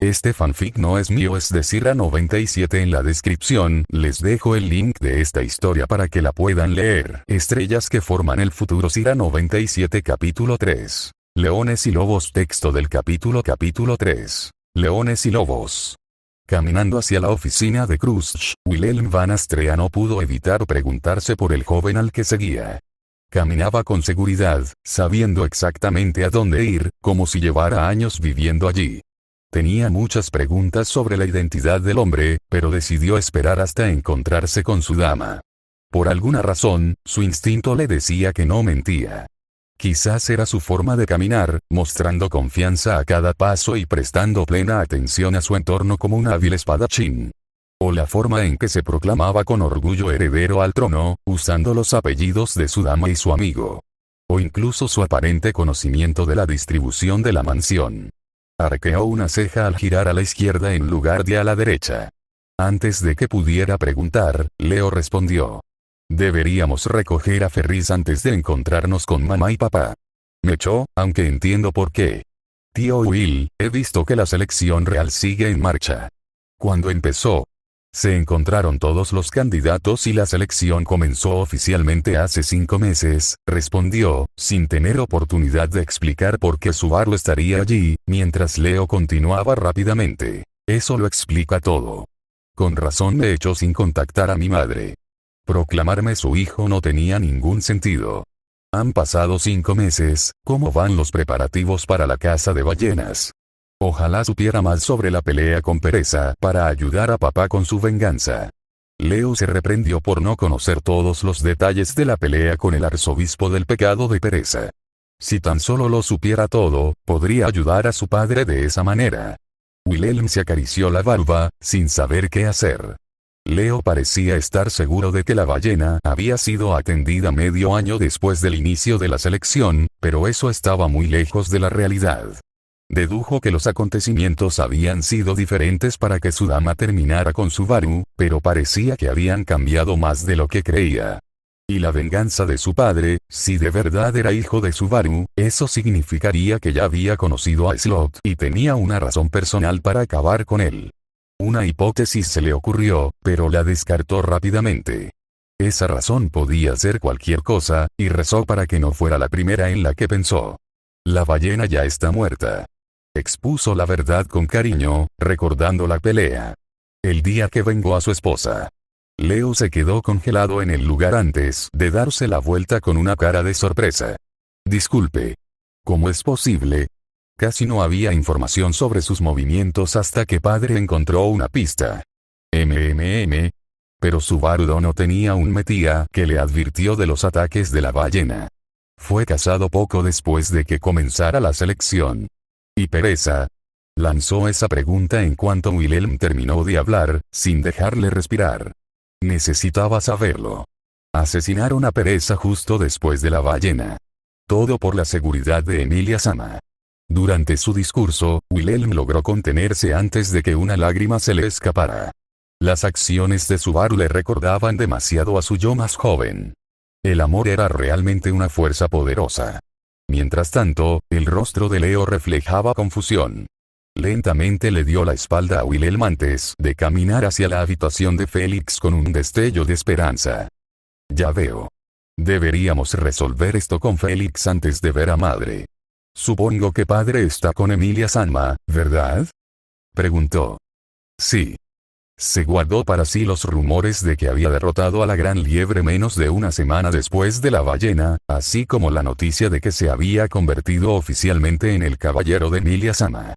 Este fanfic no es mío, es de Sira 97. En la descripción les dejo el link de esta historia para que la puedan leer. Estrellas que forman el futuro. Sira 97 capítulo 3. Leones y lobos. Texto del capítulo 3. Leones y lobos. Caminando hacia la oficina de Crush, Wilhelm Van Astrea no pudo evitar preguntarse por el joven al que seguía. Caminaba con seguridad, sabiendo exactamente a dónde ir, como si llevara años viviendo allí. Tenía muchas preguntas sobre la identidad del hombre, pero decidió esperar hasta encontrarse con su dama. Por alguna razón, su instinto le decía que no mentía. Quizás era su forma de caminar, mostrando confianza a cada paso y prestando plena atención a su entorno como un hábil espadachín. O la forma en que se proclamaba con orgullo heredero al trono, usando los apellidos de su dama y su amigo. O incluso su aparente conocimiento de la distribución de la mansión. Arqueó una ceja al girar a la izquierda en lugar de a la derecha. Antes de que pudiera preguntar, Leo respondió. Deberíamos recoger a Ferris antes de encontrarnos con mamá y papá. Me echó, aunque entiendo por qué. Tío Will, he visto que la selección real sigue en marcha. Cuando empezó, se encontraron todos los candidatos y la selección comenzó oficialmente hace 5 meses, respondió, sin tener oportunidad de explicar por qué Subaru estaría allí, mientras Leo continuaba rápidamente. Eso lo explica todo. Con razón me echó sin contactar a mi madre. Proclamarme su hijo no tenía ningún sentido. Han pasado 5 meses, ¿cómo van los preparativos para la caza de ballenas? Ojalá supiera más sobre la pelea con Pereza para ayudar a papá con su venganza. Leo se reprendió por no conocer todos los detalles de la pelea con el arzobispo del pecado de Pereza. Si tan solo lo supiera todo, podría ayudar a su padre de esa manera. Wilhelm se acarició la barba, sin saber qué hacer. Leo parecía estar seguro de que la ballena había sido atendida medio año después del inicio de la selección, pero eso estaba muy lejos de la realidad. Dedujo que los acontecimientos habían sido diferentes para que su dama terminara con Subaru, pero parecía que habían cambiado más de lo que creía. Y la venganza de su padre, si de verdad era hijo de Subaru, eso significaría que ya había conocido a Slot y tenía una razón personal para acabar con él. Una hipótesis se le ocurrió, pero la descartó rápidamente. Esa razón podía ser cualquier cosa, y rezó para que no fuera la primera en la que pensó. La ballena ya está muerta. Expuso la verdad con cariño, recordando la pelea. El día que vengó a su esposa. Leo se quedó congelado en el lugar antes de darse la vuelta con una cara de sorpresa. Disculpe. ¿Cómo es posible? Casi no había información sobre sus movimientos hasta que padre encontró una pista. Pero Subaru no tenía un metía que le advirtió de los ataques de la ballena. Fue casado poco después de que comenzara la selección. ¿Y Pereza? Lanzó esa pregunta en cuanto Wilhelm terminó de hablar, sin dejarle respirar. Necesitaba saberlo. Asesinaron a Pereza justo después de la ballena. Todo por la seguridad de Emilia Sama. Durante su discurso, Wilhelm logró contenerse antes de que una lágrima se le escapara. Las acciones de Subaru le recordaban demasiado a su yo más joven. El amor era realmente una fuerza poderosa. Mientras tanto, el rostro de Leo reflejaba confusión. Lentamente le dio la espalda a Wilhelm antes de caminar hacia la habitación de Félix con un destello de esperanza. Ya veo. Deberíamos resolver esto con Félix antes de ver a madre. Supongo que padre está con Emilia Sama, ¿verdad? Preguntó. Sí. Se guardó para sí los rumores de que había derrotado a la gran liebre menos de una semana después de la ballena, así como la noticia de que se había convertido oficialmente en el caballero de Emilia Sama.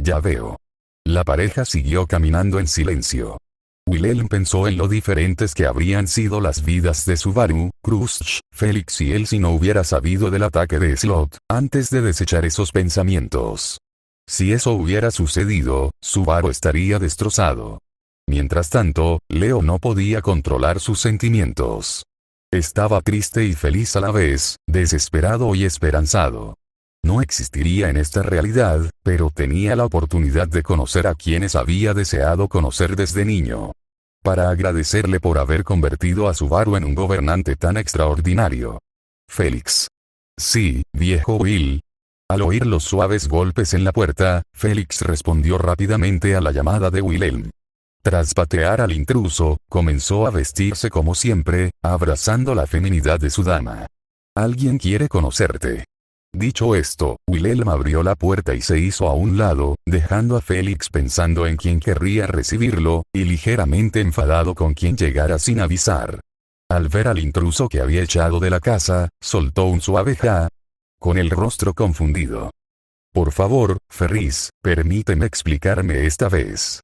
Ya veo. La pareja siguió caminando en silencio. Wilhelm pensó en lo diferentes que habrían sido las vidas de Subaru, Crush, Félix y él si no hubiera sabido del ataque de Slot, antes de desechar esos pensamientos. Si eso hubiera sucedido, Subaru estaría destrozado. Mientras tanto, Leo no podía controlar sus sentimientos. Estaba triste y feliz a la vez, desesperado y esperanzado. No existiría en esta realidad, pero tenía la oportunidad de conocer a quienes había deseado conocer desde niño. Para agradecerle por haber convertido a Subaru en un gobernante tan extraordinario. Félix. Sí, viejo Will. Al oír los suaves golpes en la puerta, Félix respondió rápidamente a la llamada de Wilhelm. Tras patear al intruso, comenzó a vestirse como siempre, abrazando la feminidad de su dama. «Alguien quiere conocerte». Dicho esto, Wilhelm abrió la puerta y se hizo a un lado, dejando a Félix pensando en quién querría recibirlo, y ligeramente enfadado con quien llegara sin avisar. Al ver al intruso que había echado de la casa, soltó un suave ja, con el rostro confundido. «Por favor, Ferris, permíteme explicarme esta vez».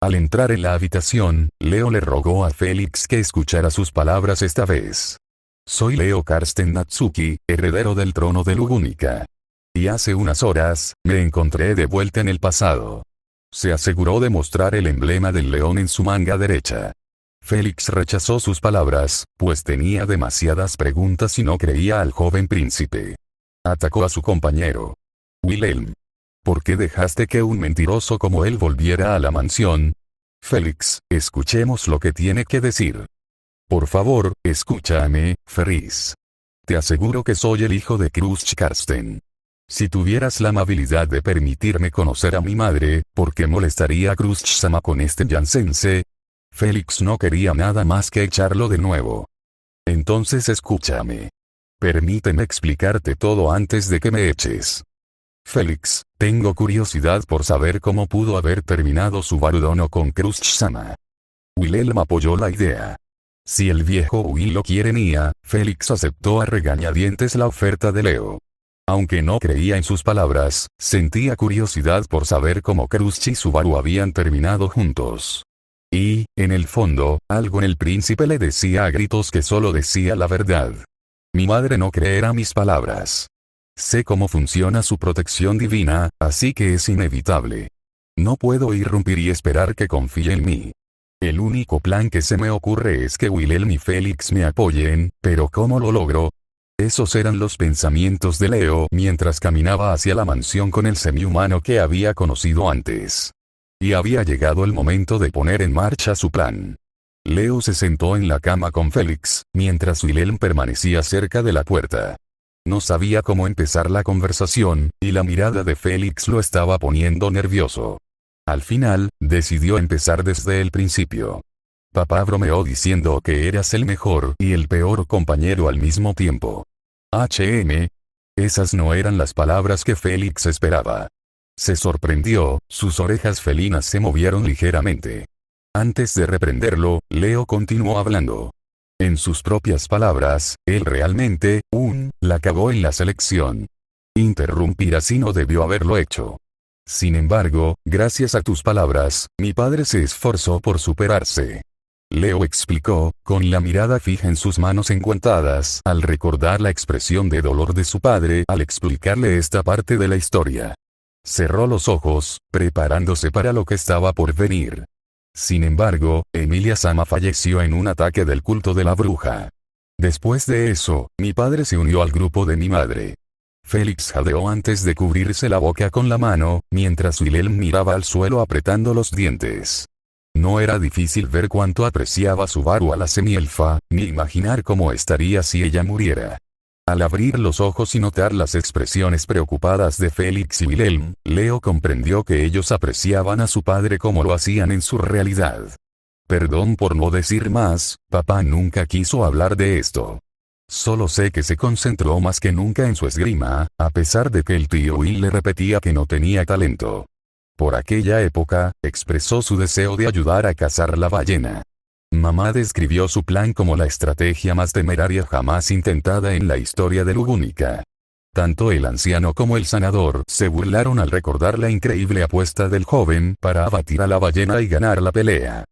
Al entrar en la habitación, Leo le rogó a Félix que escuchara sus palabras esta vez. «Soy Leo Carsten Natsuki, heredero del trono de Lugunica. Y hace unas horas, me encontré de vuelta en el pasado». Se aseguró de mostrar el emblema del león en su manga derecha. Félix rechazó sus palabras, pues tenía demasiadas preguntas y no creía al joven príncipe. Atacó a su compañero. «Wilhelm, ¿por qué dejaste que un mentiroso como él volviera a la mansión?» «Félix, escuchemos lo que tiene que decir». «Por favor, escúchame, Ferris. Te aseguro que soy el hijo de Krusch Karsten. Si tuvieras la amabilidad de permitirme conocer a mi madre, ¿por qué molestaría a Krusch-sama con este Jansense?» Félix no quería nada más que echarlo de nuevo. «Entonces escúchame. Permíteme explicarte todo antes de que me eches. Félix, tengo curiosidad por saber cómo pudo haber terminado su barudono con Krusch-sama». Wilhelm apoyó la idea. Si el viejo Will lo quiere, Félix aceptó a regañadientes la oferta de Leo. Aunque no creía en sus palabras, sentía curiosidad por saber cómo Krusch y Subaru habían terminado juntos. Y, en el fondo, algo en el príncipe le decía a gritos que solo decía la verdad. Mi madre no creerá mis palabras. Sé cómo funciona su protección divina, así que es inevitable. No puedo irrumpir y esperar que confíe en mí. El único plan que se me ocurre es que Wilhelm y Félix me apoyen, pero ¿cómo lo logro? Esos eran los pensamientos de Leo mientras caminaba hacia la mansión con el semihumano que había conocido antes. Y había llegado el momento de poner en marcha su plan. Leo se sentó en la cama con Félix, mientras Wilhelm permanecía cerca de la puerta. No sabía cómo empezar la conversación, y la mirada de Félix lo estaba poniendo nervioso. Al final, decidió empezar desde el principio. Papá bromeó diciendo que eras el mejor y el peor compañero al mismo tiempo. Esas no eran las palabras que Félix esperaba. Se sorprendió, sus orejas felinas se movieron ligeramente. Antes de reprenderlo, Leo continuó hablando. En sus propias palabras, él realmente, la cagó en la selección. Interrumpir así no debió haberlo hecho. Sin embargo, gracias a tus palabras, mi padre se esforzó por superarse. Leo explicó, con la mirada fija en sus manos enguantadas, al recordar la expresión de dolor de su padre al explicarle esta parte de la historia. Cerró los ojos, preparándose para lo que estaba por venir. Sin embargo, Emilia-sama falleció en un ataque del culto de la bruja. Después de eso, mi padre se unió al grupo de mi madre. Félix jadeó antes de cubrirse la boca con la mano, mientras Wilhelm miraba al suelo apretando los dientes. No era difícil ver cuánto apreciaba Subaru a la semielfa, ni imaginar cómo estaría si ella muriera. Al abrir los ojos y notar las expresiones preocupadas de Félix y Wilhelm, Leo comprendió que ellos apreciaban a su padre como lo hacían en su realidad. Perdón por no decir más, papá nunca quiso hablar de esto. Solo sé que se concentró más que nunca en su esgrima, a pesar de que el tío Will le repetía que no tenía talento. Por aquella época, expresó su deseo de ayudar a cazar la ballena. Mamá describió su plan como la estrategia más temeraria jamás intentada en la historia de Lugunica. Tanto el anciano como el sanador se burlaron al recordar la increíble apuesta del joven para abatir a la ballena y ganar la pelea.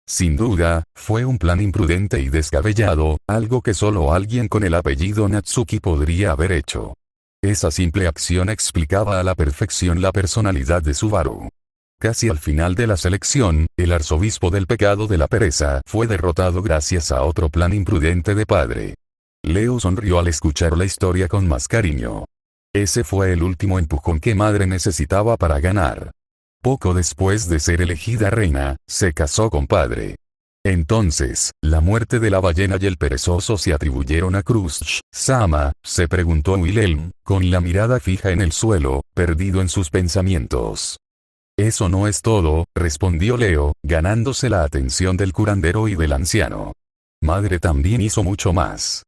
Sin duda, fue un plan imprudente y descabellado, algo que solo alguien con el apellido Natsuki podría haber hecho. Esa simple acción explicaba a la perfección la personalidad de Subaru. Casi al final de la selección, el arzobispo del pecado de la pereza fue derrotado gracias a otro plan imprudente de padre. Leo sonrió al escuchar la historia con más cariño. Ese fue el último empujón que madre necesitaba para ganar. Poco después de ser elegida reina, se casó con padre. Entonces, la muerte de la ballena y el perezoso se atribuyeron a Krush-sama, se preguntó Wilhelm, con la mirada fija en el suelo, perdido en sus pensamientos. Eso no es todo, respondió Leo, ganándose la atención del curandero y del anciano. Madre también hizo mucho más.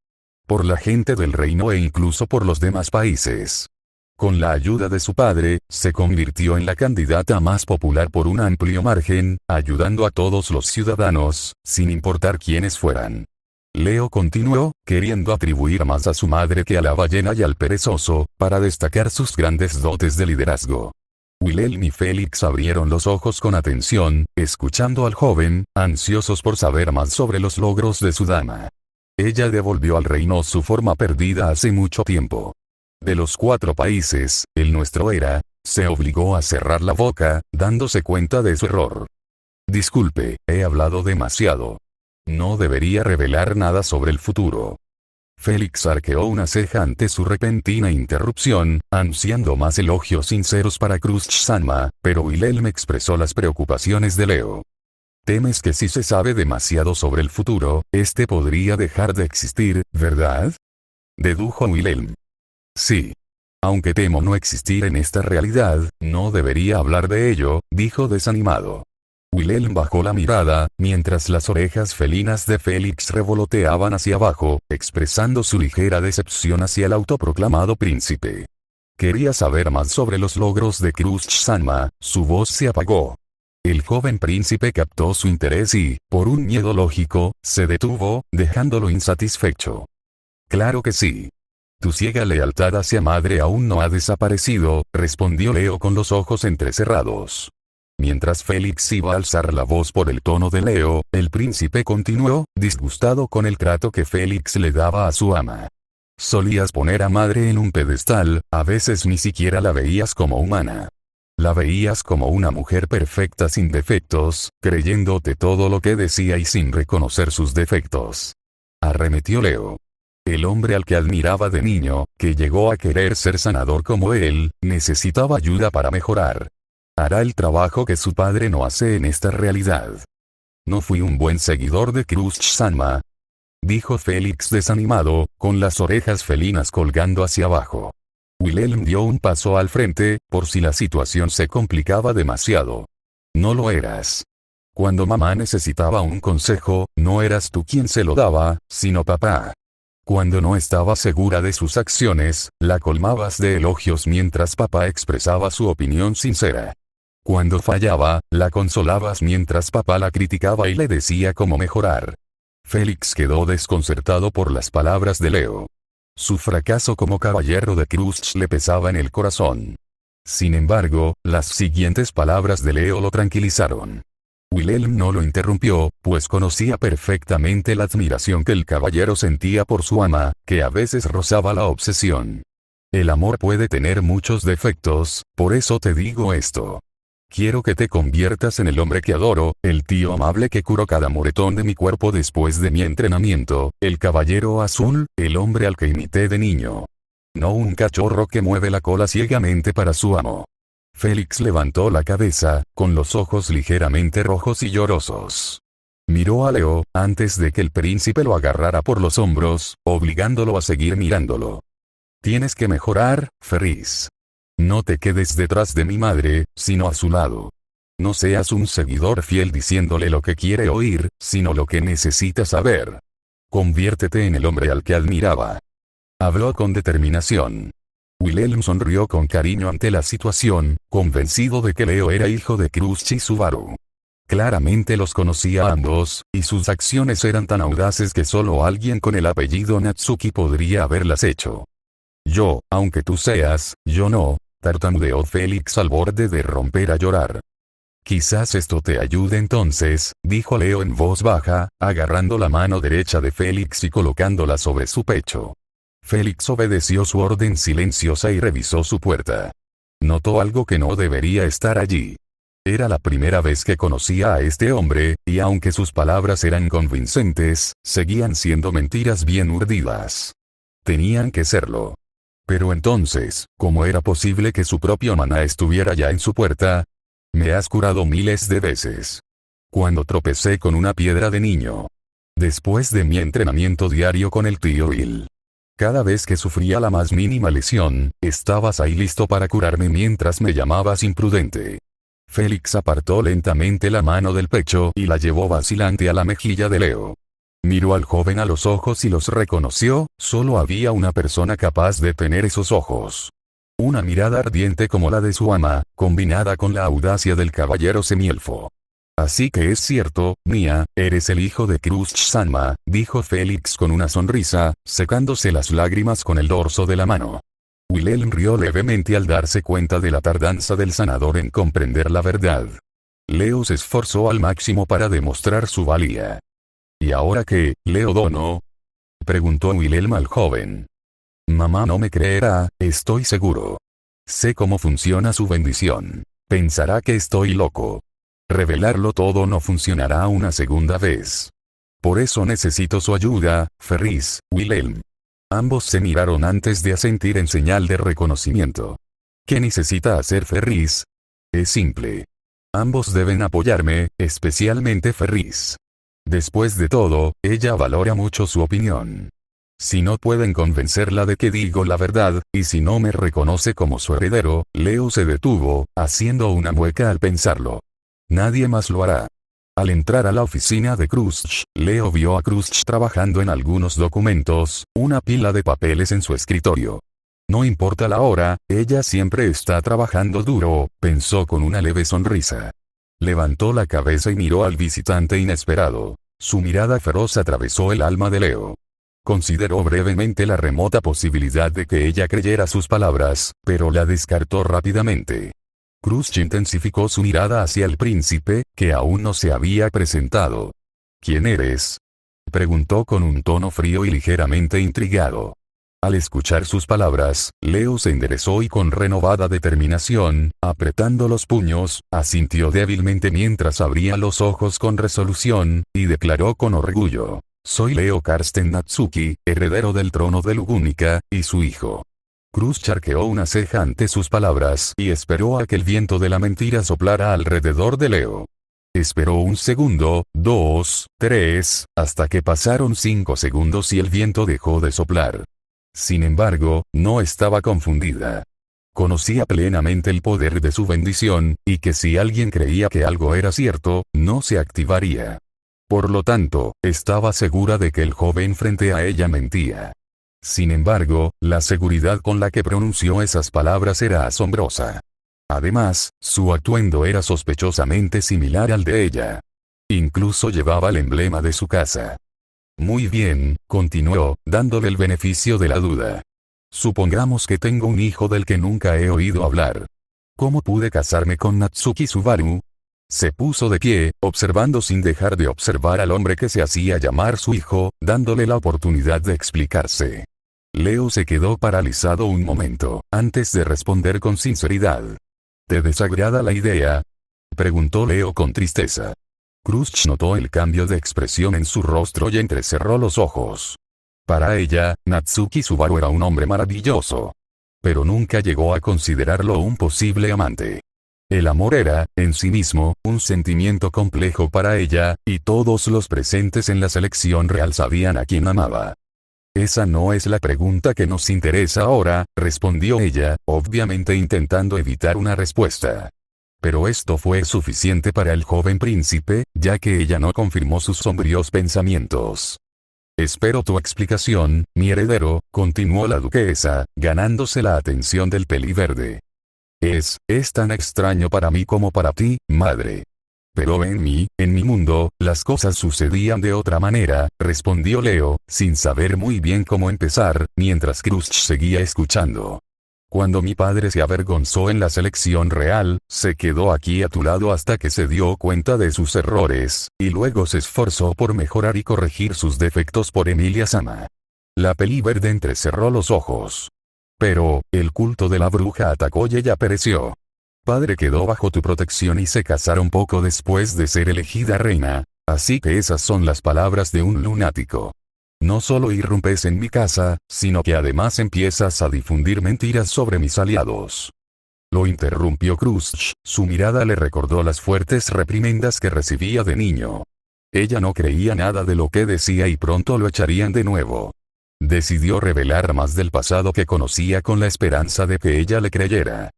Por la gente del reino e incluso por los demás países. Con la ayuda de su padre, se convirtió en la candidata más popular por un amplio margen, ayudando a todos los ciudadanos, sin importar quiénes fueran. Leo continuó, queriendo atribuir más a su madre que a la ballena y al perezoso, para destacar sus grandes dotes de liderazgo. Wilhelm y Félix abrieron los ojos con atención, escuchando al joven, ansiosos por saber más sobre los logros de su dama. Ella devolvió al reino su forma perdida hace mucho tiempo. De los 4 países, el nuestro se obligó a cerrar la boca, dándose cuenta de su error. Disculpe, he hablado demasiado. No debería revelar nada sobre el futuro. Félix arqueó una ceja ante su repentina interrupción, ansiando más elogios sinceros para Krush-sama, pero Wilhelm expresó las preocupaciones de Leo. ¿Temes que si se sabe demasiado sobre el futuro, este podría dejar de existir, verdad? Dedujo Wilhelm. Sí. Aunque temo no existir en esta realidad, no debería hablar de ello, dijo desanimado. Wilhelm bajó la mirada, mientras las orejas felinas de Félix revoloteaban hacia abajo, expresando su ligera decepción hacia el autoproclamado príncipe. Quería saber más sobre los logros de Krush-sama, su voz se apagó. El joven príncipe captó su interés y, por un miedo lógico, se detuvo, dejándolo insatisfecho. Claro que sí. Tu ciega lealtad hacia madre aún no ha desaparecido, respondió Leo con los ojos entrecerrados. Mientras Félix iba a alzar la voz por el tono de Leo, el príncipe continuó, disgustado con el trato que Félix le daba a su ama. Solías poner a madre en un pedestal, a veces ni siquiera la veías como humana. La veías como una mujer perfecta sin defectos, creyéndote todo lo que decía y sin reconocer sus defectos. Arremetió Leo. El hombre al que admiraba de niño, que llegó a querer ser sanador como él, necesitaba ayuda para mejorar. Hará el trabajo que su padre no hace en esta realidad. No fui un buen seguidor de Krush-sama, dijo Félix desanimado, con las orejas felinas colgando hacia abajo. Wilhelm dio un paso al frente, por si la situación se complicaba demasiado. No lo eras. Cuando mamá necesitaba un consejo, no eras tú quien se lo daba, sino papá. Cuando no estaba segura de sus acciones, la colmabas de elogios mientras papá expresaba su opinión sincera. Cuando fallaba, la consolabas mientras papá la criticaba y le decía cómo mejorar. Félix quedó desconcertado por las palabras de Leo. Su fracaso como caballero de Krush le pesaba en el corazón. Sin embargo, las siguientes palabras de Leo lo tranquilizaron. Wilhelm no lo interrumpió, pues conocía perfectamente la admiración que el caballero sentía por su ama, que a veces rozaba la obsesión. El amor puede tener muchos defectos, por eso te digo esto. Quiero que te conviertas en el hombre que adoro, el tío amable que curó cada moretón de mi cuerpo después de mi entrenamiento, el caballero azul, el hombre al que imité de niño. No un cachorro que mueve la cola ciegamente para su amo. Félix levantó la cabeza, con los ojos ligeramente rojos y llorosos. Miró a Leo, antes de que el príncipe lo agarrara por los hombros, obligándolo a seguir mirándolo. Tienes que mejorar, Ferris. No te quedes detrás de mi madre, sino a su lado. No seas un seguidor fiel diciéndole lo que quiere oír, sino lo que necesita saber. Conviértete en el hombre al que admiraba. Habló con determinación. Wilhelm sonrió con cariño ante la situación, convencido de que Leo era hijo de Krush y Subaru. Claramente los conocía a ambos, y sus acciones eran tan audaces que solo alguien con el apellido Natsuki podría haberlas hecho. Yo, aunque tú seas, yo no, tartamudeó Félix al borde de romper a llorar. Quizás esto te ayude entonces, dijo Leo en voz baja, agarrando la mano derecha de Félix y colocándola sobre su pecho. Félix obedeció su orden silenciosa y revisó su puerta. Notó algo que no debería estar allí. Era la primera vez que conocía a este hombre, y aunque sus palabras eran convincentes, seguían siendo mentiras bien urdidas. Tenían que serlo. Pero entonces, ¿cómo era posible que su propio maná estuviera ya en su puerta? Me has curado miles de veces. Cuando tropecé con una piedra de niño. Después de mi entrenamiento diario con el tío Bill. Cada vez que sufría la más mínima lesión, estabas ahí listo para curarme mientras me llamabas imprudente. Félix apartó lentamente la mano del pecho y la llevó vacilante a la mejilla de Leo. Miró al joven a los ojos y los reconoció, solo había una persona capaz de tener esos ojos. Una mirada ardiente como la de su ama, combinada con la audacia del caballero semielfo. Así que es cierto, Mia, eres el hijo de Krush-sama, dijo Félix con una sonrisa, secándose las lágrimas con el dorso de la mano. Wilhelm rió levemente al darse cuenta de la tardanza del sanador en comprender la verdad. Leo se esforzó al máximo para demostrar su valía. ¿Y ahora qué, Leo Dono? Preguntó Wilhelm al joven. Mamá no me creerá, estoy seguro. Sé cómo funciona su bendición. Pensará que estoy loco. Revelarlo todo no funcionará una segunda vez. Por eso necesito su ayuda, Ferris, Wilhelm. Ambos se miraron antes de asentir en señal de reconocimiento. ¿Qué necesita hacer Ferris? Es simple. Ambos deben apoyarme, especialmente Ferris. Después de todo, ella valora mucho su opinión. Si no pueden convencerla de que digo la verdad, y si no me reconoce como su heredero, Leo se detuvo, haciendo una mueca al pensarlo. Nadie más lo hará. Al entrar a la oficina de Krush, Leo vio a Krush trabajando en algunos documentos, una pila de papeles en su escritorio. No importa la hora, ella siempre está trabajando duro, pensó con una leve sonrisa. Levantó la cabeza y miró al visitante inesperado. Su mirada feroz atravesó el alma de Leo. Consideró brevemente la remota posibilidad de que ella creyera sus palabras, pero la descartó rápidamente. Krush intensificó su mirada hacia el príncipe, que aún no se había presentado. ¿Quién eres? Preguntó con un tono frío y ligeramente intrigado. Al escuchar sus palabras, Leo se enderezó y con renovada determinación, apretando los puños, asintió débilmente mientras abría los ojos con resolución, y declaró con orgullo. Soy Leo Karsten Natsuki, heredero del trono de Lugunica, y su hijo. Krush charqueó una ceja ante sus palabras y esperó a que el viento de la mentira soplara alrededor de Leo. Esperó un segundo, 2, 3, hasta que pasaron 5 segundos y el viento dejó de soplar. Sin embargo, no estaba confundida. Conocía plenamente el poder de su bendición, y que si alguien creía que algo era cierto, no se activaría. Por lo tanto, estaba segura de que el joven frente a ella mentía. Sin embargo, la seguridad con la que pronunció esas palabras era asombrosa. Además, su atuendo era sospechosamente similar al de ella. Incluso llevaba el emblema de su casa. Muy bien, continuó, dándole el beneficio de la duda. Supongamos que tengo un hijo del que nunca he oído hablar. ¿Cómo pude casarme con Natsuki Subaru? Se puso de pie, observando sin dejar de observar al hombre que se hacía llamar su hijo, dándole la oportunidad de explicarse. Leo se quedó paralizado un momento, antes de responder con sinceridad. ¿Te desagrada la idea? Preguntó Leo con tristeza. Krush notó el cambio de expresión en su rostro y entrecerró los ojos. Para ella, Natsuki Subaru era un hombre maravilloso. Pero nunca llegó a considerarlo un posible amante. El amor era, en sí mismo, un sentimiento complejo para ella, y todos los presentes en la selección real sabían a quién amaba. Esa no es la pregunta que nos interesa ahora, respondió ella, obviamente intentando evitar una respuesta. Pero esto fue suficiente para el joven príncipe, ya que ella no confirmó sus sombríos pensamientos. Espero tu explicación, mi heredero, continuó la duquesa, ganándose la atención del peliverde. Es tan extraño para mí como para ti, madre. Pero en mi mundo, las cosas sucedían de otra manera, respondió Leo, sin saber muy bien cómo empezar, mientras Krush seguía escuchando. Cuando mi padre se avergonzó en la selección real, se quedó aquí a tu lado hasta que se dio cuenta de sus errores, y luego se esforzó por mejorar y corregir sus defectos por Emilia-sama. La peliverde entrecerró los ojos. Pero, el culto de la bruja atacó y ella pereció. Padre quedó bajo tu protección y se casaron poco después de ser elegida reina, así que esas son las palabras de un lunático. No solo irrumpes en mi casa, sino que además empiezas a difundir mentiras sobre mis aliados. Lo interrumpió Crush, su mirada le recordó las fuertes reprimendas que recibía de niño. Ella no creía nada de lo que decía y pronto lo echarían de nuevo. Decidió revelar más del pasado que conocía con la esperanza de que ella le creyera.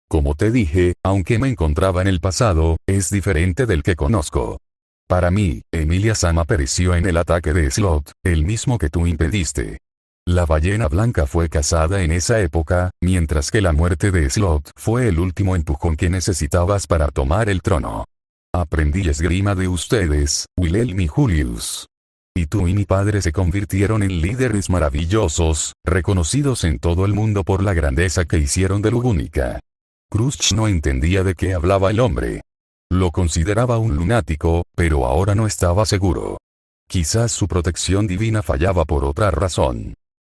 Como te dije, aunque me encontraba en el pasado, es diferente del que conozco. Para mí, Emilia Sama pereció en el ataque de Slot, el mismo que tú impediste. La ballena blanca fue cazada en esa época, mientras que la muerte de Slot fue el último empujón que necesitabas para tomar el trono. Aprendí esgrima de ustedes, Wilhelm y Julius. Y tú y mi padre se convirtieron en líderes maravillosos, reconocidos en todo el mundo por la grandeza que hicieron de Lugúnica. Crush no entendía de qué hablaba el hombre. Lo consideraba un lunático, pero ahora no estaba seguro. Quizás su protección divina fallaba por otra razón.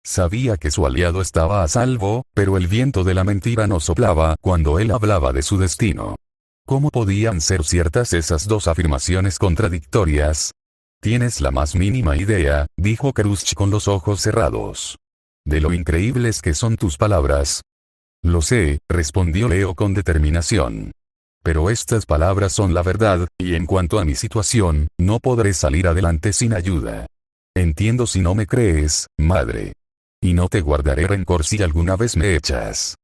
Sabía que su aliado estaba a salvo, pero el viento de la mentira no soplaba cuando él hablaba de su destino. ¿Cómo podían ser ciertas esas dos afirmaciones contradictorias? Tienes la más mínima idea, dijo Crush con los ojos cerrados. De lo increíbles que son tus palabras. Lo sé, respondió Leo con determinación. Pero estas palabras son la verdad, y en cuanto a mi situación, no podré salir adelante sin ayuda. Entiendo si no me crees, madre. Y no te guardaré rencor si alguna vez me echas.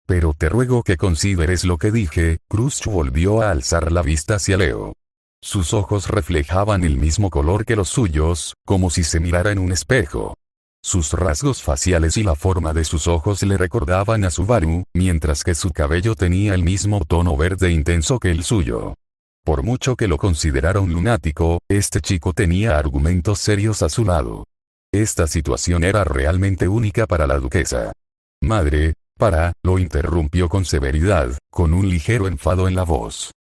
Pero te ruego que consideres lo que dije. Crush volvió a alzar la vista hacia Leo. Sus ojos reflejaban el mismo color que los suyos, como si se mirara en un espejo. Sus rasgos faciales y la forma de sus ojos le recordaban a Subaru, mientras que su cabello tenía el mismo tono verde intenso que el suyo. Por mucho que lo considerara un lunático, este chico tenía argumentos serios a su lado. Esta situación era realmente única para la duquesa. Madre, lo interrumpió con severidad, con un ligero enfado en la voz.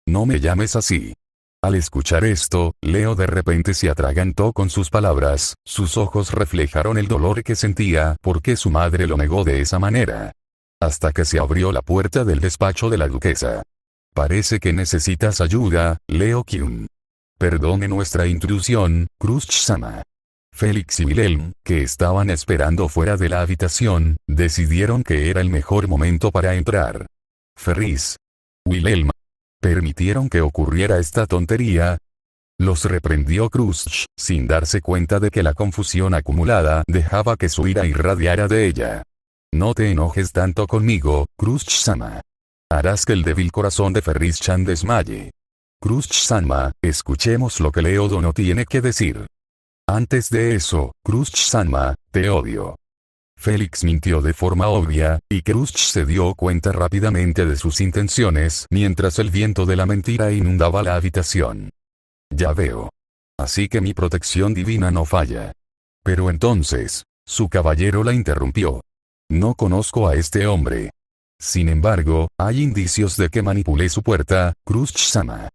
No me llames así. Al escuchar esto, Leo de repente se atragantó con sus palabras, sus ojos reflejaron el dolor que sentía porque su madre lo negó de esa manera. Hasta que se abrió la puerta del despacho de la duquesa. Parece que necesitas ayuda, Leo-kun. Perdone nuestra intrusión, Crush-sama. Félix y Wilhelm, que estaban esperando fuera de la habitación, decidieron que era el mejor momento para entrar. Ferris. Wilhelm. ¿Permitieron que ocurriera esta tontería? Los reprendió Crush, sin darse cuenta de que la confusión acumulada dejaba que su ira irradiara de ella. No te enojes tanto conmigo, Crush-sama. Harás que el débil corazón de Ferris-chan desmaye. Crush-sama, escuchemos lo que Leo-dono tiene que decir. Antes de eso, Crush-sama, te odio. Félix mintió de forma obvia, y Crush se dio cuenta rápidamente de sus intenciones mientras el viento de la mentira inundaba la habitación. Ya veo. Así que mi protección divina no falla. Pero entonces, su caballero la interrumpió. No conozco a este hombre. Sin embargo, hay indicios de que manipulé su puerta, Crush-sama.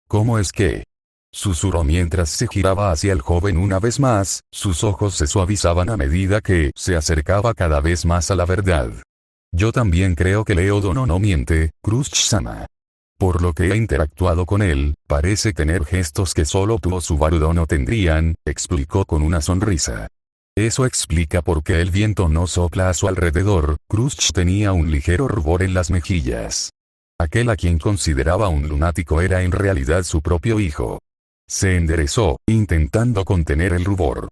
¿Cómo es que? Susurró mientras se giraba hacia el joven una vez más, sus ojos se suavizaban a medida que se acercaba cada vez más a la verdad. Yo también creo que Leo-dono no miente, Crush-sama. Por lo que he interactuado con él, parece tener gestos que solo tú o Subaru-dono tendrían, explicó con una sonrisa. Eso explica por qué el viento no sopla a su alrededor. Crush tenía un ligero rubor en las mejillas. Aquel a quien consideraba un lunático era en realidad su propio hijo. Se enderezó, intentando contener el rubor.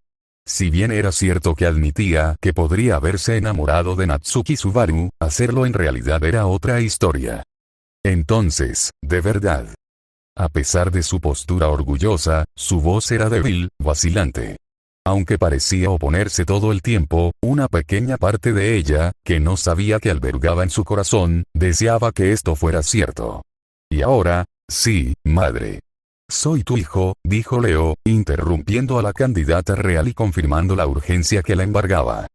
Si bien era cierto que admitía que podría haberse enamorado de Natsuki Subaru, hacerlo en realidad era otra historia. Entonces, de verdad. A pesar de su postura orgullosa, su voz era débil, vacilante. Aunque parecía oponerse todo el tiempo, una pequeña parte de ella, que no sabía que albergaba en su corazón, deseaba que esto fuera cierto. Y ahora, sí, madre. Soy tu hijo, dijo Leo, interrumpiendo a la candidata real y confirmando la urgencia que la embargaba.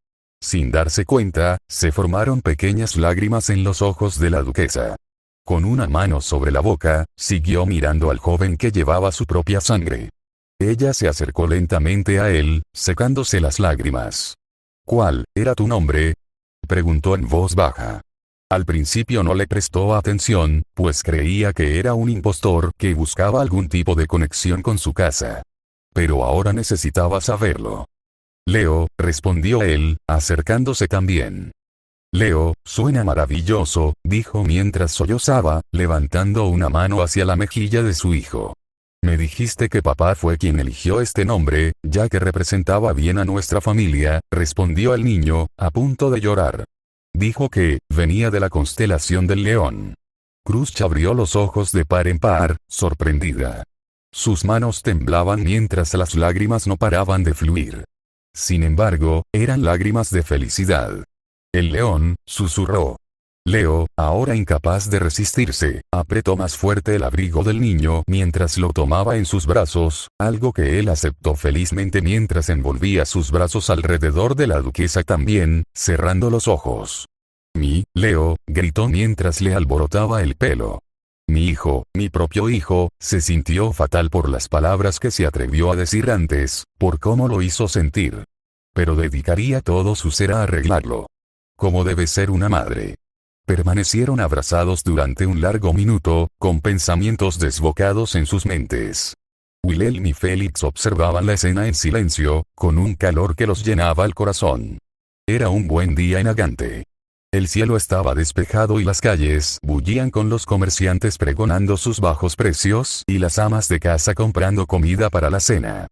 Sin darse cuenta, se formaron pequeñas lágrimas en los ojos de la duquesa. Con una mano sobre la boca, siguió mirando al joven que llevaba su propia sangre. Ella se acercó lentamente a él, secándose las lágrimas. ¿Cuál era tu nombre? Preguntó en voz baja. Al principio no le prestó atención, pues creía que era un impostor que buscaba algún tipo de conexión con su casa. Pero ahora necesitaba saberlo. Leo, respondió él, acercándose también. Leo, suena maravilloso, dijo mientras sollozaba, levantando una mano hacia la mejilla de su hijo. Me dijiste que papá fue quien eligió este nombre, ya que representaba bien a nuestra familia, respondió el niño, a punto de llorar. Dijo que, venía de la constelación del león. Cruz abrió los ojos de par en par, sorprendida. Sus manos temblaban mientras las lágrimas no paraban de fluir. Sin embargo, eran lágrimas de felicidad. El león, susurró. Leo, ahora incapaz de resistirse, apretó más fuerte el abrigo del niño mientras lo tomaba en sus brazos, algo que él aceptó felizmente mientras envolvía sus brazos alrededor de la duquesa también, cerrando los ojos. Leo, gritó mientras le alborotaba el pelo. Mi hijo, mi propio hijo, se sintió fatal por las palabras que se atrevió a decir antes, por cómo lo hizo sentir. Pero dedicaría todo su ser a arreglarlo. Como debe ser una madre. Permanecieron abrazados durante un largo minuto, con pensamientos desbocados en sus mentes. Wilhelm y Félix observaban la escena en silencio, con un calor que los llenaba el corazón. Era un buen día en Agante. El cielo estaba despejado y las calles bullían con los comerciantes pregonando sus bajos precios y las amas de casa comprando comida para la cena.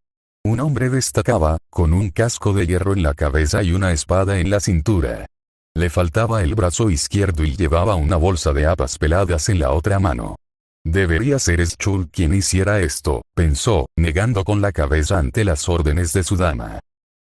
Un hombre destacaba, con un casco de hierro en la cabeza y una espada en la cintura. Le faltaba el brazo izquierdo y llevaba una bolsa de habas peladas en la otra mano. Debería ser Schultz quien hiciera esto, pensó, negando con la cabeza ante las órdenes de su dama.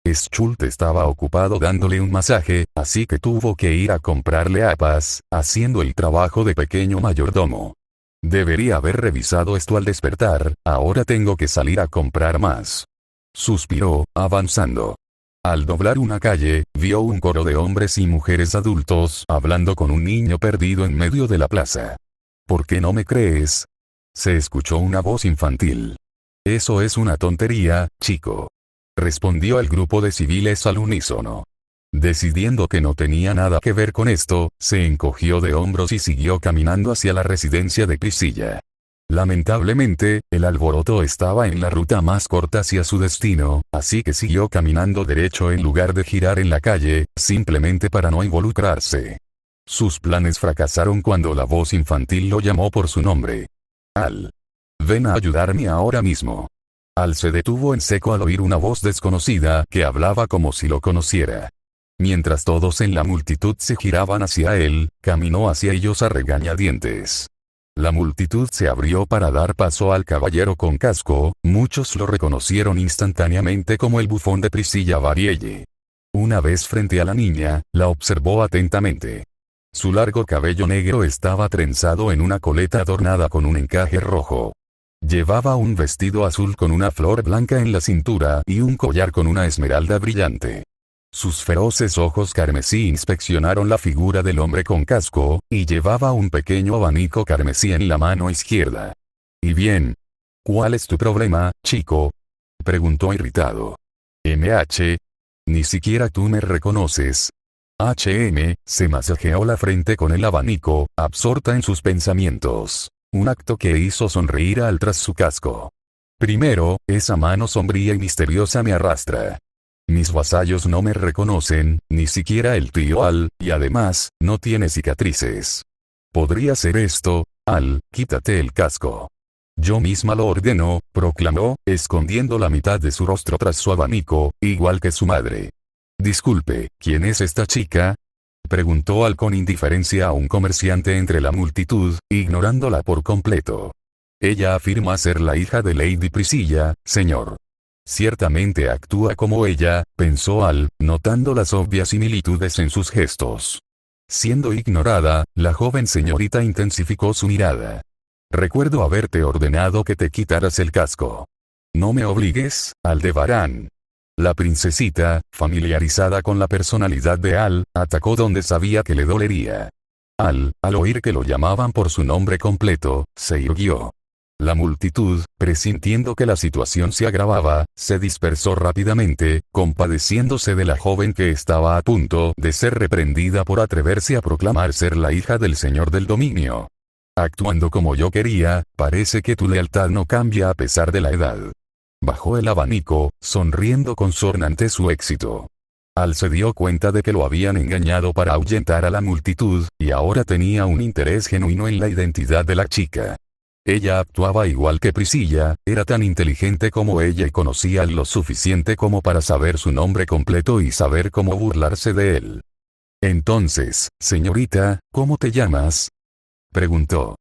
Schultz estaba ocupado dándole un masaje, así que tuvo que ir a comprarle habas, haciendo el trabajo de pequeño mayordomo. Debería haber revisado esto al despertar, ahora tengo que salir a comprar más. Suspiró, avanzando. Al doblar una calle, vio un coro de hombres y mujeres adultos hablando con un niño perdido en medio de la plaza. ¿Por qué no me crees? Se escuchó una voz infantil. Eso es una tontería, chico. Respondió el grupo de civiles al unísono. Decidiendo que no tenía nada que ver con esto, se encogió de hombros y siguió caminando hacia la residencia de Priscilla. Lamentablemente, el alboroto estaba en la ruta más corta hacia su destino, así que siguió caminando derecho en lugar de girar en la calle, simplemente para no involucrarse. Sus planes fracasaron cuando la voz infantil lo llamó por su nombre. Al. Ven a ayudarme ahora mismo. Al se detuvo en seco al oír una voz desconocida que hablaba como si lo conociera. Mientras todos en la multitud se giraban hacia él, caminó hacia ellos a regañadientes. La multitud se abrió para dar paso al caballero con casco, muchos lo reconocieron instantáneamente como el bufón de Priscilla Varielle. Una vez frente a la niña, la observó atentamente. Su largo cabello negro estaba trenzado en una coleta adornada con un encaje rojo. Llevaba un vestido azul con una flor blanca en la cintura y un collar con una esmeralda brillante. Sus feroces ojos carmesí inspeccionaron la figura del hombre con casco, y llevaba un pequeño abanico carmesí en la mano izquierda. ¿Y bien? ¿Cuál es tu problema, chico? Preguntó irritado. MH. Ni siquiera tú me reconoces. HM, se masajeó la frente con el abanico, absorta en sus pensamientos. Un acto que hizo sonreír al tras su casco. Primero, esa mano sombría y misteriosa me arrastra. Mis vasallos no me reconocen, ni siquiera el tío Al, y además, no tiene cicatrices. ¿Podría ser esto? Al, quítate el casco. Yo misma lo ordeno, proclamó, escondiendo la mitad de su rostro tras su abanico, igual que su madre. Disculpe, ¿quién es esta chica? Preguntó Al con indiferencia a un comerciante entre la multitud, ignorándola por completo. Ella afirma ser la hija de Lady Priscilla, señor. Ciertamente actúa como ella, pensó Al, notando las obvias similitudes en sus gestos. Siendo ignorada, la joven señorita intensificó su mirada. Recuerdo haberte ordenado que te quitaras el casco. No me obligues, Aldebarán. La princesita, familiarizada con la personalidad de Al, atacó donde sabía que le dolería. Al oír que lo llamaban por su nombre completo, se irguió. La multitud, presintiendo que la situación se agravaba, se dispersó rápidamente, compadeciéndose de la joven que estaba a punto de ser reprendida por atreverse a proclamar ser la hija del señor del dominio. Actuando como yo quería, parece que tu lealtad no cambia a pesar de la edad. Bajó el abanico, sonriendo con sorna ante su éxito. Al se dio cuenta de que lo habían engañado para ahuyentar a la multitud, y ahora tenía un interés genuino en la identidad de la chica. Ella actuaba igual que Priscilla, era tan inteligente como ella y conocía lo suficiente como para saber su nombre completo y saber cómo burlarse de él. Entonces, señorita, ¿cómo te llamas?, preguntó.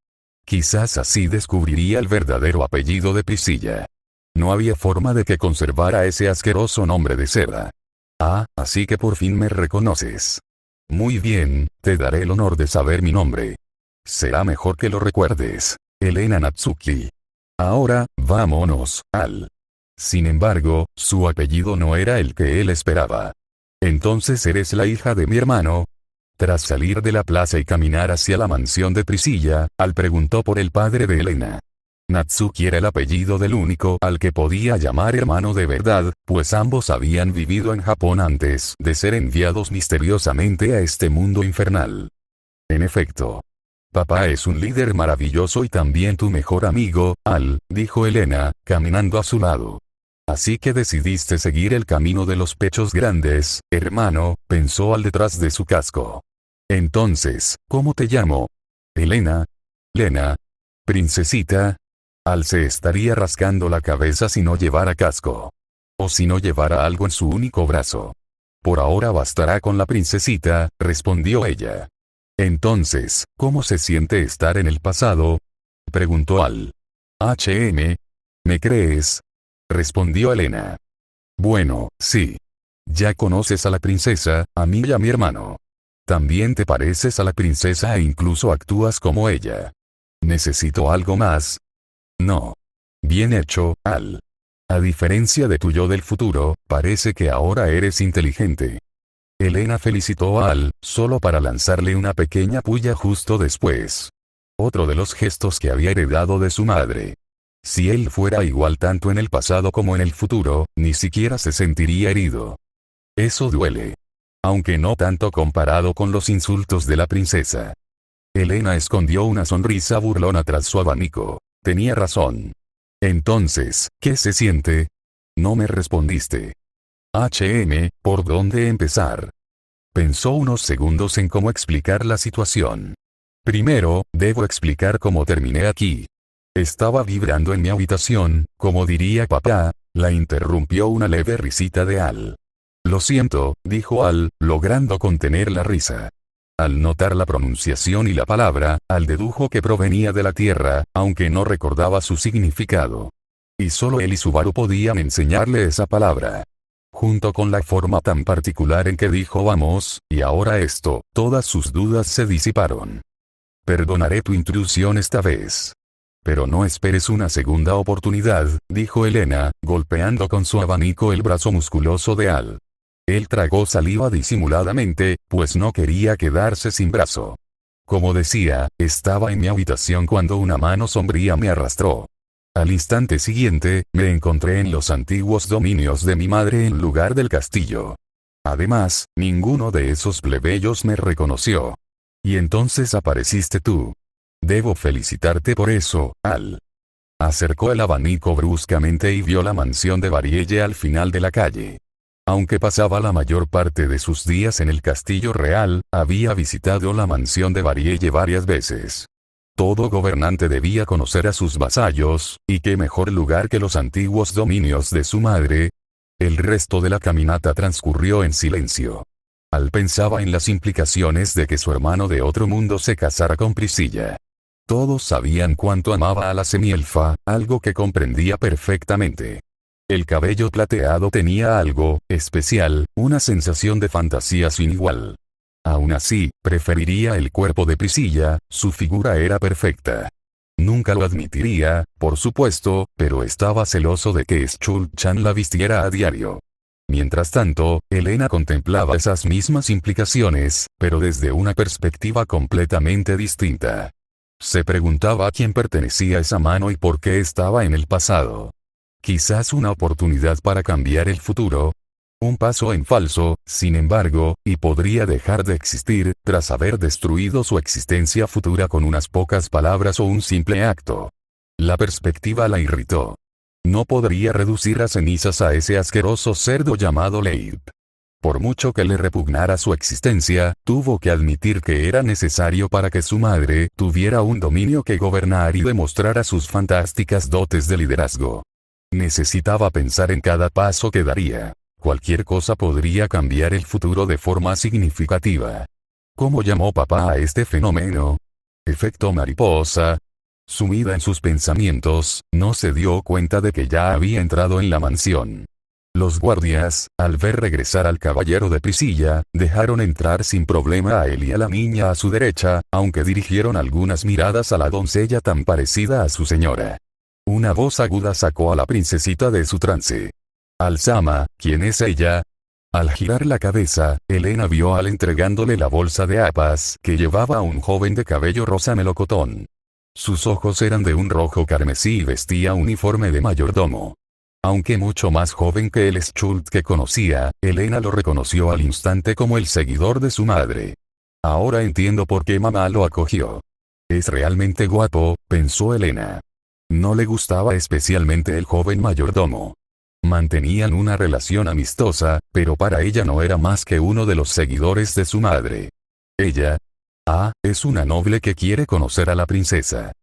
Quizás así descubriría el verdadero apellido de Priscilla. No había forma de que conservara ese asqueroso nombre de seda. Ah, así que por fin me reconoces. Muy bien, te daré el honor de saber mi nombre. Será mejor que lo recuerdes. Elena Natsuki. Ahora, vámonos, Al. Sin embargo, su apellido no era el que él esperaba. Entonces eres la hija de mi hermano. Tras salir de la plaza y caminar hacia la mansión de Priscilla, Al preguntó por el padre de Elena. Natsuki era el apellido del único al que podía llamar hermano de verdad, pues ambos habían vivido en Japón antes de ser enviados misteriosamente a este mundo infernal. En efecto. Papá es un líder maravilloso y también tu mejor amigo, Al, dijo Elena, caminando a su lado. Así que decidiste seguir el camino de los pechos grandes, hermano, pensó Al detrás de su casco. Entonces, ¿cómo te llamo? Elena. Lena. Princesita. Al se estaría rascando la cabeza si no llevara casco. O si no llevara algo en su único brazo. Por ahora bastará con la princesita, respondió ella. Entonces, ¿cómo se siente estar en el pasado?, preguntó Al. ¿Me crees?, respondió Elena. Bueno, sí. Ya conoces a la princesa, a mí y a mi hermano. También te pareces a la princesa e incluso actúas como ella. ¿Necesito algo más? No. Bien hecho, Al. A diferencia de tu yo del futuro, parece que ahora eres inteligente. Elena felicitó a Al, solo para lanzarle una pequeña puya justo después. Otro de los gestos que había heredado de su madre. Si él fuera igual tanto en el pasado como en el futuro, ni siquiera se sentiría herido. Eso duele. Aunque no tanto comparado con los insultos de la princesa. Elena escondió una sonrisa burlona tras su abanico. Tenía razón. Entonces, ¿qué se siente? No me respondiste. ¿Por dónde empezar? Pensó unos segundos en cómo explicar la situación. Primero, debo explicar cómo terminé aquí. Estaba vibrando en mi habitación, como diría papá, la interrumpió una leve risita de Al. Lo siento, dijo Al, logrando contener la risa. Al notar la pronunciación y la palabra, Al dedujo que provenía de la tierra, aunque no recordaba su significado. Y solo él y Subaru podían enseñarle esa palabra. Junto con la forma tan particular en que dijo vamos, y ahora esto, todas sus dudas se disiparon. Perdonaré tu intrusión esta vez. Pero no esperes una segunda oportunidad, dijo Elena, golpeando con su abanico el brazo musculoso de Al. Él tragó saliva disimuladamente, pues no quería quedarse sin brazo. Como decía, estaba en mi habitación cuando una mano sombría me arrastró. Al instante siguiente, me encontré en los antiguos dominios de mi madre en lugar del castillo. Además, ninguno de esos plebeyos me reconoció. Y entonces apareciste tú. Debo felicitarte por eso, Al. Acercó el abanico bruscamente y vio la mansión de Barielle al final de la calle. Aunque pasaba la mayor parte de sus días en el castillo real, había visitado la mansión de Barielle varias veces. Todo gobernante debía conocer a sus vasallos, y qué mejor lugar que los antiguos dominios de su madre. El resto de la caminata transcurrió en silencio. Al pensaba en las implicaciones de que su hermano de otro mundo se casara con Priscilla. Todos sabían cuánto amaba a la semielfa, algo que comprendía perfectamente. El cabello plateado tenía algo especial, una sensación de fantasía sin igual. Aún así, preferiría el cuerpo de Priscilla, su figura era perfecta. Nunca lo admitiría, por supuesto, pero estaba celoso de que Schultz-chan la vistiera a diario. Mientras tanto, Elena contemplaba esas mismas implicaciones, pero desde una perspectiva completamente distinta. Se preguntaba a quién pertenecía esa mano y por qué estaba en el pasado. Quizás una oportunidad para cambiar el futuro. Un paso en falso, sin embargo, y podría dejar de existir, tras haber destruido su existencia futura con unas pocas palabras o un simple acto. La perspectiva la irritó. No podría reducir a cenizas a ese asqueroso cerdo llamado Leib. Por mucho que le repugnara su existencia, tuvo que admitir que era necesario para que su madre tuviera un dominio que gobernar y demostrara sus fantásticas dotes de liderazgo. Necesitaba pensar en cada paso que daría. Cualquier cosa podría cambiar el futuro de forma significativa. ¿Cómo llamó papá a este fenómeno? Efecto mariposa. Sumida en sus pensamientos, no se dio cuenta de que ya había entrado en la mansión. Los guardias, al ver regresar al caballero de Priscilla, dejaron entrar sin problema a él y a la niña a su derecha, aunque dirigieron algunas miradas a la doncella tan parecida a su señora. Una voz aguda sacó a la princesita de su trance. Alzama, ¿quién es ella? Al girar la cabeza, Elena vio a Al entregándole la bolsa de apas que llevaba a un joven de cabello rosa melocotón. Sus ojos eran de un rojo carmesí y vestía uniforme de mayordomo. Aunque mucho más joven que el Schultz que conocía, Elena lo reconoció al instante como el seguidor de su madre. Ahora entiendo por qué mamá lo acogió. Es realmente guapo, pensó Elena. No le gustaba especialmente el joven mayordomo. Mantenían una relación amistosa, pero para ella no era más que uno de los seguidores de su madre. Ella. Es una noble que quiere conocer a la princesa.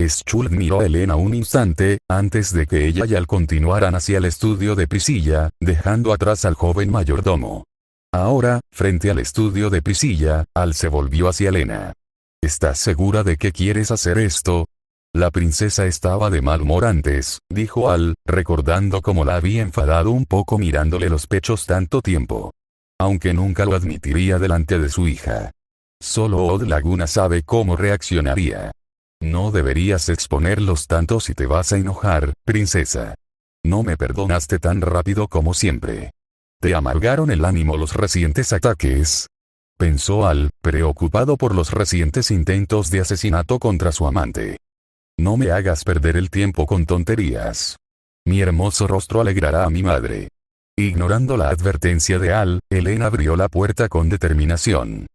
Schultz miró a Elena un instante, antes de que ella y Al continuaran hacia el estudio de Priscilla, dejando atrás al joven mayordomo. Ahora, frente al estudio de Priscilla, Al se volvió hacia Elena. ¿Estás segura de que quieres hacer esto? La princesa estaba de mal humor antes, dijo Al, recordando cómo la había enfadado un poco mirándole los pechos tanto tiempo. Aunque nunca lo admitiría delante de su hija. Solo Odd Laguna sabe cómo reaccionaría. No deberías exponerlos tanto si te vas a enojar, princesa. No me perdonaste tan rápido como siempre. ¿Te amargaron el ánimo los recientes ataques? Pensó Al, preocupado por los recientes intentos de asesinato contra su amante. No me hagas perder el tiempo con tonterías. Mi hermoso rostro alegrará a mi madre. Ignorando la advertencia de Al, Elena abrió la puerta con determinación.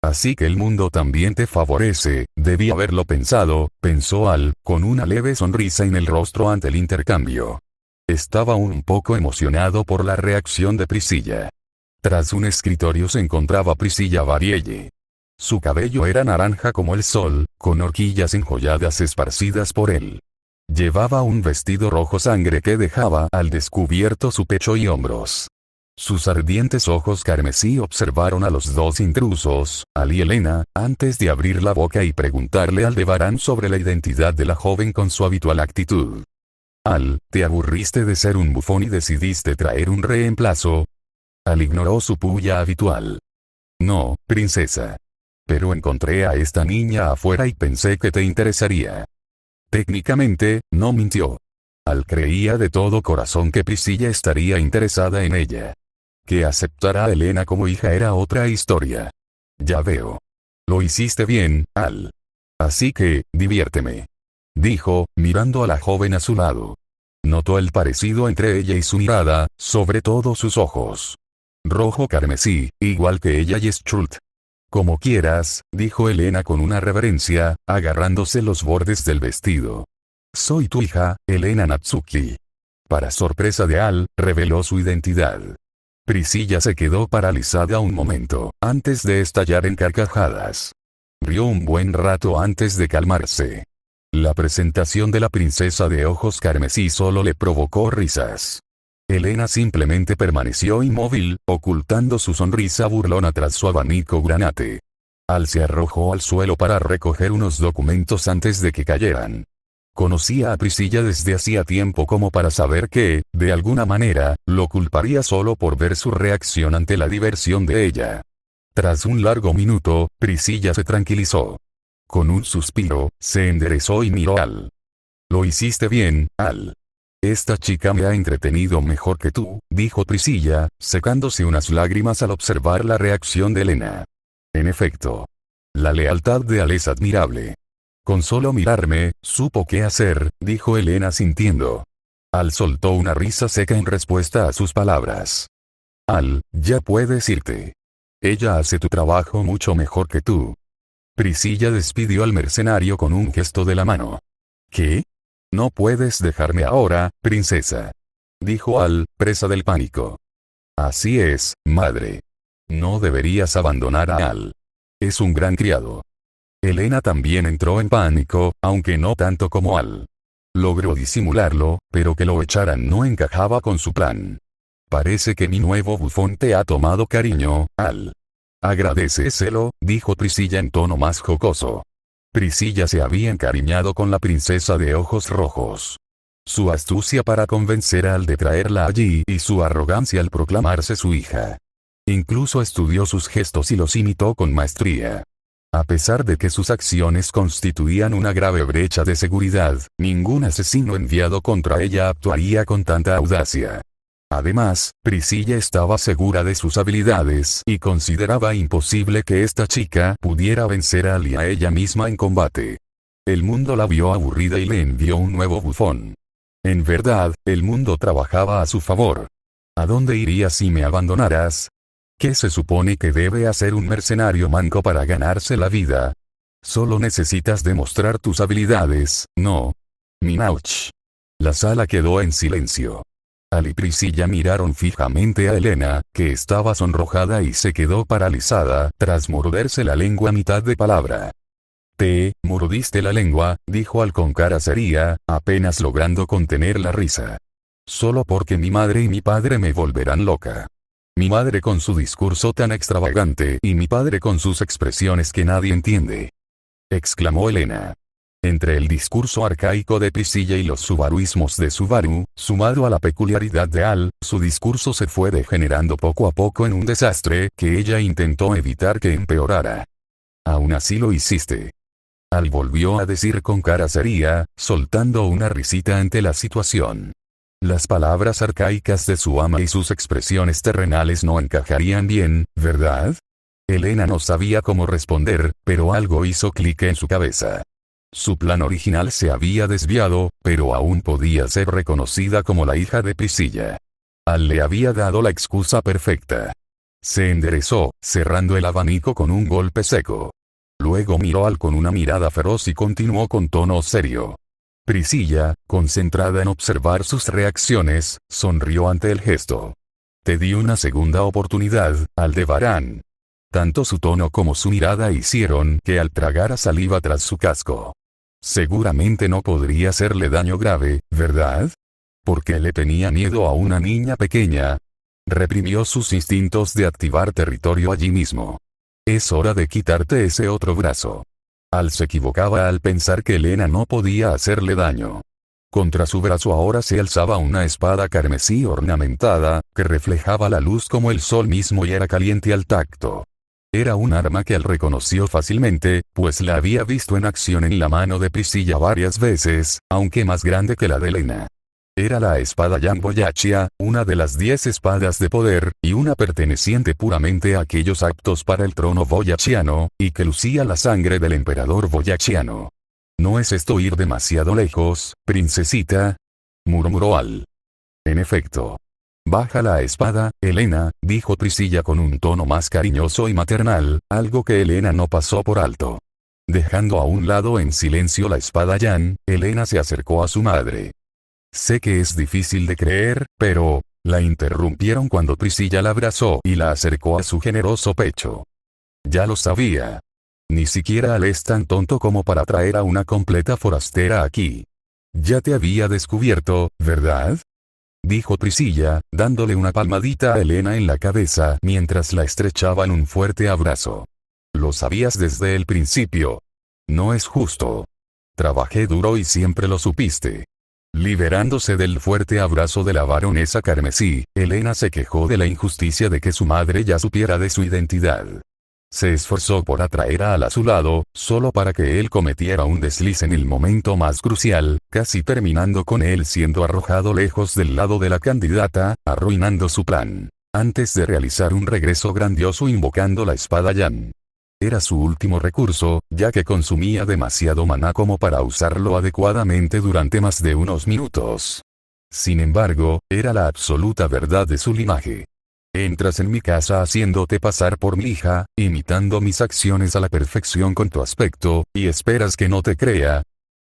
Así que el mundo también te favorece, debí haberlo pensado, pensó Al, con una leve sonrisa en el rostro ante el intercambio. Estaba un poco emocionado por la reacción de Priscilla. Tras un escritorio se encontraba Priscilla Varielle. Su cabello era naranja como el sol, con horquillas enjolladas esparcidas por él. Llevaba un vestido rojo sangre que dejaba al descubierto su pecho y hombros. Sus ardientes ojos carmesí observaron a los dos intrusos, Al y Elena, antes de abrir la boca y preguntarle a Aldebarán sobre la identidad de la joven con su habitual actitud. Al, ¿te aburriste de ser un bufón y decidiste traer un reemplazo? Al ignoró su puya habitual. No, princesa. Pero encontré a esta niña afuera y pensé que te interesaría. Técnicamente, no mintió. Al creía de todo corazón que Priscilla estaría interesada en ella. Que aceptara a Elena como hija era otra historia. Ya veo. Lo hiciste bien, Al. Así que, diviérteme. Dijo, mirando a la joven a su lado. Notó el parecido entre ella y su mirada, sobre todo sus ojos. Rojo carmesí, igual que ella y Schultz. Como quieras, dijo Elena con una reverencia, agarrándose los bordes del vestido. Soy tu hija, Elena Natsuki. Para sorpresa de Al, reveló su identidad. Priscilla se quedó paralizada un momento, antes de estallar en carcajadas. Rió un buen rato antes de calmarse. La presentación de la princesa de ojos carmesí solo le provocó risas. Elena simplemente permaneció inmóvil, ocultando su sonrisa burlona tras su abanico granate. Al se arrojó al suelo para recoger unos documentos antes de que cayeran. Conocía a Priscilla desde hacía tiempo como para saber que, de alguna manera, lo culparía solo por ver su reacción ante la diversión de ella. Tras un largo minuto, Priscilla se tranquilizó. Con un suspiro, se enderezó y miró a Al. Lo hiciste bien, Al. Esta chica me ha entretenido mejor que tú, dijo Priscilla, secándose unas lágrimas al observar la reacción de Elena. En efecto. La lealtad de Al es admirable. Con solo mirarme, supo qué hacer, dijo Elena sintiendo. Al soltó una risa seca en respuesta a sus palabras. Al, ya puedes irte. Ella hace tu trabajo mucho mejor que tú. Priscilla despidió al mercenario con un gesto de la mano. ¿Qué? No puedes dejarme ahora, princesa. Dijo Al, presa del pánico. Así es, madre. No deberías abandonar a Al. Es un gran criado. Elena también entró en pánico, aunque no tanto como Al. Logró disimularlo, pero que lo echaran no encajaba con su plan. Parece que mi nuevo bufón te ha tomado cariño, Al. Agradéceselo, dijo Priscilla en tono más jocoso. Priscilla se había encariñado con la princesa de ojos rojos. Su astucia para convencer a Al de traerla allí y su arrogancia al proclamarse su hija. Incluso estudió sus gestos y los imitó con maestría. A pesar de que sus acciones constituían una grave brecha de seguridad, ningún asesino enviado contra ella actuaría con tanta audacia. Además, Priscilla estaba segura de sus habilidades y consideraba imposible que esta chica pudiera vencer a Al y a ella misma en combate. El mundo la vio aburrida y le envió un nuevo bufón. En verdad, el mundo trabajaba a su favor. ¿A dónde irías si me abandonaras? ¿Qué se supone que debe hacer un mercenario manco para ganarse la vida? Solo necesitas demostrar tus habilidades, ¿no? Minauch. La sala quedó en silencio. Al y Priscilla miraron fijamente a Elena, que estaba sonrojada y se quedó paralizada tras morderse la lengua a mitad de palabra. «Te mordiste la lengua», dijo Al con cara seria, apenas logrando contener la risa. «Solo porque mi madre y mi padre me volverán loca. Mi madre con su discurso tan extravagante y mi padre con sus expresiones que nadie entiende», exclamó Elena. Entre el discurso arcaico de Priscilla y los subaruismos de Subaru, sumado a la peculiaridad de Al, su discurso se fue degenerando poco a poco en un desastre que ella intentó evitar que empeorara. «Aún así lo hiciste». Al volvió a decir con cara seria, soltando una risita ante la situación. Las palabras arcaicas de su ama y sus expresiones terrenales no encajarían bien, ¿verdad? Elena no sabía cómo responder, pero algo hizo clic en su cabeza. Su plan original se había desviado, pero aún podía ser reconocida como la hija de Priscilla. Al le había dado la excusa perfecta. Se enderezó, cerrando el abanico con un golpe seco. Luego miró a Al con una mirada feroz y continuó con tono serio. Priscilla, concentrada en observar sus reacciones, sonrió ante el gesto. «Te di una segunda oportunidad, Aldebarán». Tanto su tono como su mirada hicieron que Al tragara saliva tras su casco. Seguramente no podría hacerle daño grave, ¿verdad? Porque le tenía miedo a una niña pequeña. Reprimió sus instintos de activar territorio allí mismo. «Es hora de quitarte ese otro brazo». Al se equivocaba al pensar que Elena no podía hacerle daño. Contra su brazo ahora se alzaba una espada carmesí ornamentada, que reflejaba la luz como el sol mismo y era caliente al tacto. Era un arma que Al reconoció fácilmente, pues la había visto en acción en la mano de Priscilla varias veces, aunque más grande que la de Elena. Era la espada Yan Boyachia, una de las 10 espadas de poder, y una perteneciente puramente a aquellos aptos para el trono boyachiano, y que lucía la sangre del emperador boyachiano. «¿No es esto ir demasiado lejos, princesita?», murmuró Al. «En efecto». «Baja la espada, Elena», dijo Priscilla con un tono más cariñoso y maternal, algo que Elena no pasó por alto. Dejando a un lado en silencio la espada Yan, Elena se acercó a su madre. «Sé que es difícil de creer, pero...», la interrumpieron cuando Priscilla la abrazó y la acercó a su generoso pecho. «Ya lo sabía. Ni siquiera Al es tan tonto como para traer a una completa forastera aquí. Ya te había descubierto, ¿verdad?», dijo Priscilla, dándole una palmadita a Elena en la cabeza mientras la estrechaba en un fuerte abrazo. «Lo sabías desde el principio. No es justo. Trabajé duro y siempre lo supiste». Liberándose del fuerte abrazo de la baronesa carmesí, Elena se quejó de la injusticia de que su madre ya supiera de su identidad. Se esforzó por atraer a Al a su lado, solo para que él cometiera un desliz en el momento más crucial, casi terminando con él siendo arrojado lejos del lado de la candidata, arruinando su plan, antes de realizar un regreso grandioso invocando la espada Yan. Era su último recurso, ya que consumía demasiado maná como para usarlo adecuadamente durante más de unos minutos. Sin embargo, era la absoluta verdad de su linaje. Entras en mi casa haciéndote pasar por mi hija, imitando mis acciones a la perfección con tu aspecto, y esperas que no te crea.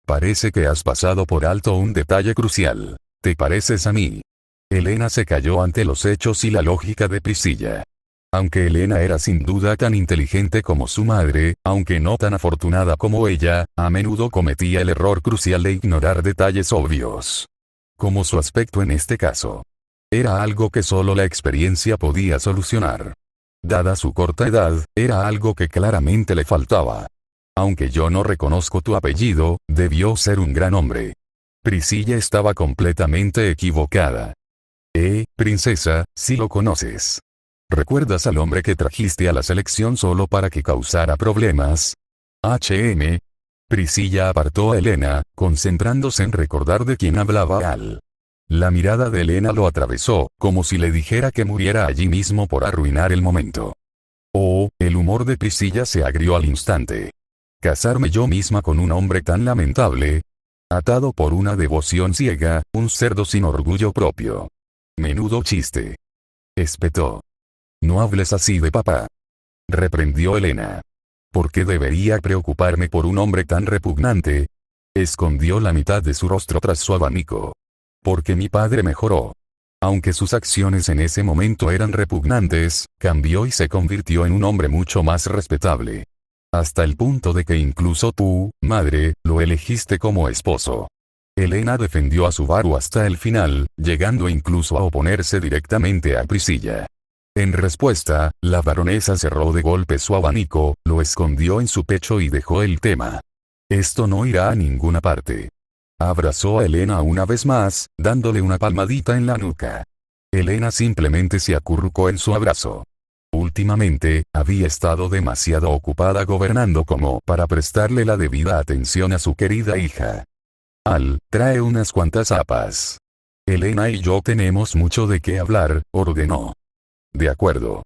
Parece que has pasado por alto un detalle crucial. Te pareces a mí. Elena se calló ante los hechos y la lógica de Priscilla. Aunque Elena era sin duda tan inteligente como su madre, aunque no tan afortunada como ella, a menudo cometía el error crucial de ignorar detalles obvios. Como su aspecto en este caso. Era algo que solo la experiencia podía solucionar. Dada su corta edad, era algo que claramente le faltaba. Aunque yo no reconozco tu apellido, debió ser un gran hombre. Priscilla estaba completamente equivocada. Princesa, si lo conoces. ¿Recuerdas al hombre que trajiste a la selección solo para que causara problemas? Priscilla apartó a Elena, concentrándose en recordar de quién hablaba Al. La mirada de Elena lo atravesó, como si le dijera que muriera allí mismo por arruinar el momento. El humor de Priscilla se agrió al instante. ¿Casarme yo misma con un hombre tan lamentable? Atado por una devoción ciega, un cerdo sin orgullo propio. Menudo chiste. Espetó. No hables así de papá. Reprendió Elena. ¿Por qué debería preocuparme por un hombre tan repugnante? Escondió la mitad de su rostro tras su abanico. Porque mi padre mejoró. Aunque sus acciones en ese momento eran repugnantes, cambió y se convirtió en un hombre mucho más respetable. Hasta el punto de que incluso tú, madre, lo elegiste como esposo. Elena defendió a Subaru hasta el final, llegando incluso a oponerse directamente a Priscilla. En respuesta, la baronesa cerró de golpe su abanico, lo escondió en su pecho y dejó el tema. Esto no irá a ninguna parte. Abrazó a Elena una vez más, dándole una palmadita en la nuca. Elena simplemente se acurrucó en su abrazo. Últimamente, había estado demasiado ocupada gobernando como para prestarle la debida atención a su querida hija. Al, trae unas cuantas zapas. Elena y yo tenemos mucho de qué hablar, ordenó. De acuerdo.